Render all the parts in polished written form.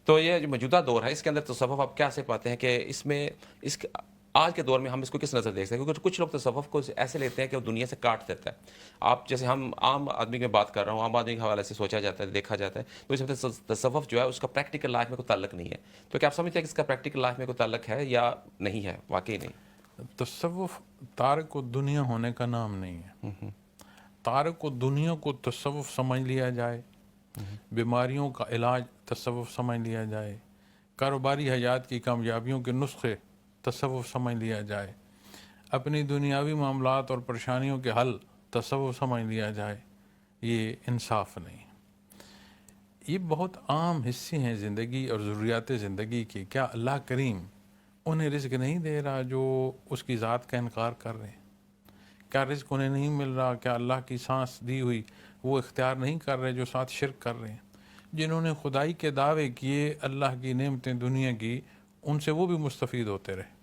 تو یہ جو موجودہ دور ہے اس کے اندر تصوف آپ کیا سے پاتے ہیں کہ اس میں آج کے دور میں ہم اس کو کس نظر دیکھتے ہیں؟ کیونکہ کچھ لوگ تصوف کو ایسے لیتے ہیں کہ وہ دنیا سے کاٹ دیتا ہے. آپ جیسے ہم عام آدمی کی بات کر رہا ہوں، عام آدمی کے حوالے سے سوچا جاتا ہے، دیکھا جاتا ہے، تو اس میں تصوف جو ہے اس کا پریکٹیکل لائف میں کوئی تعلق نہیں ہے. تو کیا آپ سمجھتے ہیں کہ اس کا پریکٹیکل لائف میں کوئی تعلق ہے یا نہیں ہے؟ واقعی نہیں. تصوف تارک و دنیا ہونے کا نام نہیں ہے. تارک و دنیا کو تصوف سمجھ لیا جائے، بیماریوں کا علاج تصوف سمجھ لیا جائے، کاروباری حیات کی کامیابیوں کے نسخے تصوف سمجھ لیا جائے، اپنی دنیاوی معاملات اور پریشانیوں کے حل تصوف سمجھ لیا جائے، یہ انصاف نہیں. یہ بہت عام حصے ہیں زندگی اور ضروریات زندگی کی. کیا اللہ کریم انہیں رزق نہیں دے رہا جو اس کی ذات کا انکار کر رہے ہیں؟ کیا رزق انہیں نہیں مل رہا؟ کیا اللہ کی سانس دی ہوئی وہ اختیار نہیں کر رہے جو ساتھ شرک کر رہے ہیں؟ جنہوں نے خدائی کے دعوے کیے، اللہ کی نعمتیں دنیا کی، ان سے وہ بھی مستفید ہوتے رہے.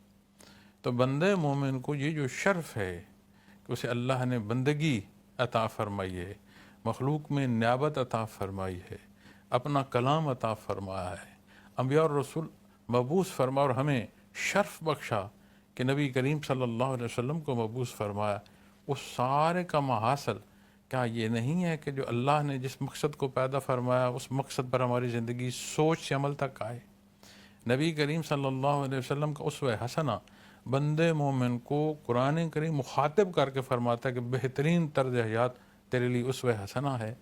تو بندہ مومن کو یہ جو شرف ہے کہ اسے اللہ نے بندگی عطا فرمائی ہے، مخلوق میں نیابت عطا فرمائی ہے، اپنا کلام عطا فرمایا ہے، انبیاء اور رسول مبعوث فرما اور ہمیں شرف بخشا کہ نبی کریم صلی اللہ علیہ وسلم کو مبعوث فرمایا، اس سارے کا محاصل کیا یہ نہیں ہے کہ جو اللہ نے جس مقصد کو پیدا فرمایا اس مقصد پر ہماری زندگی سوچ سے عمل تک آئے؟ نبی کریم صلی اللہ علیہ وسلم کا اسوہ حسنہ بندے مومن کو قرآن کریم مخاطب کر کے فرماتا ہے کہ بہترین طرز حیات تیرے لیے اسوہ حسنہ ہے.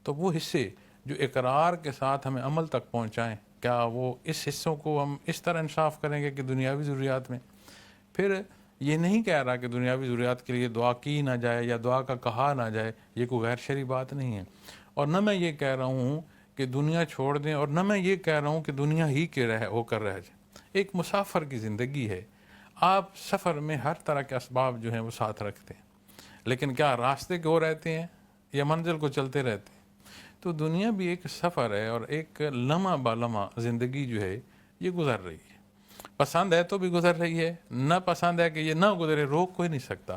تو وہ حصے جو اقرار کے ساتھ ہمیں عمل تک پہنچائیں، کیا وہ اس حصوں کو ہم اس طرح انصاف کریں گے کہ دنیاوی ضروریات میں؟ پھر یہ نہیں کہہ رہا کہ دنیاوی ضروریات کے لیے دعا کی نہ جائے یا دعا کا کہا نہ جائے، یہ کوئی غیر شرعی بات نہیں ہے. اور نہ میں یہ کہہ رہا ہوں کہ دنیا چھوڑ دیں، اور نہ میں یہ کہہ رہا ہوں کہ دنیا ہی کے ہو کر رہ جائیں. ایک مسافر کی زندگی ہے، آپ سفر میں ہر طرح کے اسباب جو ہیں وہ ساتھ رکھتے ہیں، لیکن کیا راستے کو رہتے ہیں یا منزل کو چلتے رہتے ہیں؟ تو دنیا بھی ایک سفر ہے، اور ایک لمحہ با لمحہ زندگی جو ہے یہ گزر رہی ہے. پسند ہے تو بھی گزر رہی ہے، نہ پسند ہے کہ یہ نہ گزرے، روک کوئی نہیں سکتا.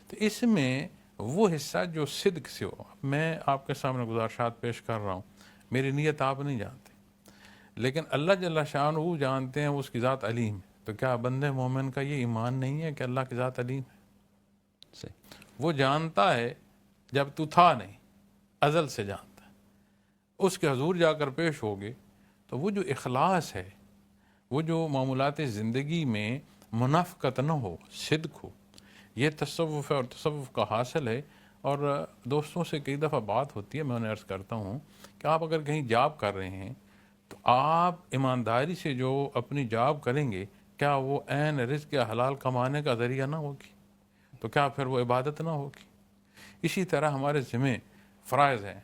تو اس میں وہ حصہ جو صدق سے ہو، میں آپ کے سامنے گزارشات پیش کر رہا ہوں، میری نیت آپ نہیں جانتے، لیکن اللہ جل شانہ وہ جانتے ہیں، اس کی ذات علیم ہے. تو کیا بندے مومن کا یہ ایمان نہیں ہے کہ اللہ کی ذات علیم ہے؟ وہ جانتا ہے جب تو تھا نہیں، ازل سے جانتا ہے. اس کے حضور جا کر پیش ہوگے تو وہ جو اخلاص ہے، وہ جو معمولات زندگی میں منافقت نہ ہو، صدق ہو، یہ تصوف ہے اور تصوف کا حاصل ہے. اور دوستوں سے کئی دفعہ بات ہوتی ہے، میں انہیں عرض کرتا ہوں کہ آپ اگر کہیں جاب کر رہے ہیں تو آپ ایمانداری سے جو اپنی جاب کریں گے، کیا وہ عین رزق یا حلال کمانے کا ذریعہ نہ ہوگی؟ تو کیا پھر وہ عبادت نہ ہوگی؟ اسی طرح ہمارے ذمہ فرائض ہیں،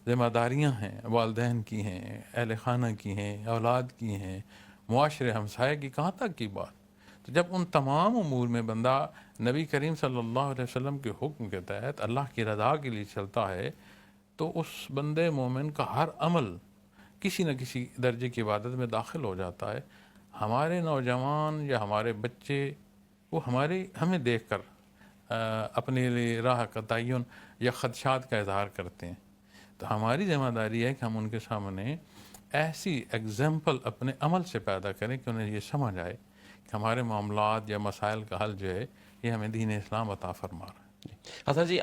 ذمہ داریاں ہیں، والدین کی ہیں، اہل خانہ کی ہیں، اولاد کی ہیں، معاشرے ہمسائے کی، کہاں تک کی بات. تو جب ان تمام امور میں بندہ نبی کریم صلی اللہ علیہ وسلم کے حکم کے تحت اللہ کی رضا کے لیے چلتا ہے، تو اس بندے مومن کا ہر عمل کسی نہ کسی درجے کی عبادت میں داخل ہو جاتا ہے. ہمارے نوجوان یا ہمارے بچے وہ ہمیں دیکھ کر اپنے لیے راہ کا تعین یا خدشات کا اظہار کرتے ہیں. تو ہماری ذمہ داری ہے کہ ہم ان کے سامنے ایسی ایگزامپل اپنے عمل سے پیدا کریں کہ انہیں یہ سمجھ آئے کہ ہمارے معاملات یا مسائل کا حل جو ہے یہ ہمیں دین اسلام عطا فرما رہا ہے. حسن جی،